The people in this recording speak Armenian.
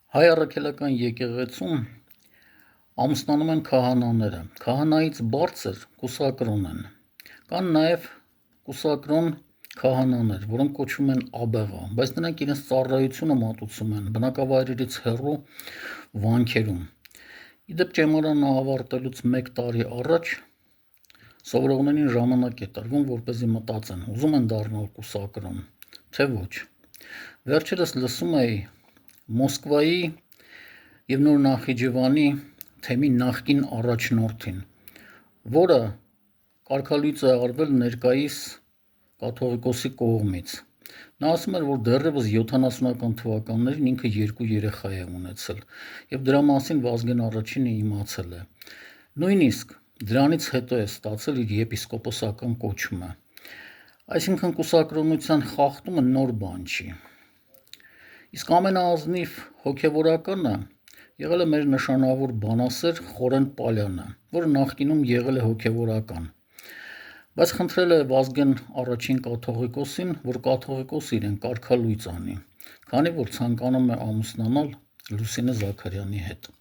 Հայ առաքելական եկեղեցում ամուսնանում են քահանաները, քահանայից բարձր կուսակրոն են, կան նաև կուսակրոն քահանաներ, որոնք կոչվում են աբեղա, բայց նրանք իրենց ծառայությունը մատուցում են բնակավայրերից հեռու վանքերում։ Իդեպ ճեմարանը ավարտելուց 1 տարի առաջ սովորողներին ժամանակ է տրվում, որպեսզի մտածեն, ուզում են դառնալ կուսակրոն, թե ոչ։ Վերջերս լսում էի Մոսկվայի և Նոր Նախիջևանի թեմի նախկին առաջնորդին, որը կարգալույծ է արվել ներկայիս կաթողիկոսի կողմից։ Նա ասում էր, որ դեռևս 70-ական թվականներին ինքը 2 երեխա է ունեցել և դրա մասին Վազգեն առաջինը իմացել է։ Նույնիսկ դրանից հետո է ստացել իր եպիսկոպոսական կոչումը։ Այսինքն կուսակրոնության խախտումը նոր բան չի։ Իսկ ամենաազնիվ հոգևորականը եղել է մեր նշանավոր բանասեր Խորեն Պալյանը, որը նախկինում եղել է հոգևորական, բայց խնդրել է Վազգեն առաջին կաթողիկոսին, որ կաթողիկոս իրեն կարգալույծ անի, քանի որ ցանկանում է ամուսնանալ Լուսինե Զաքարյանի հետ։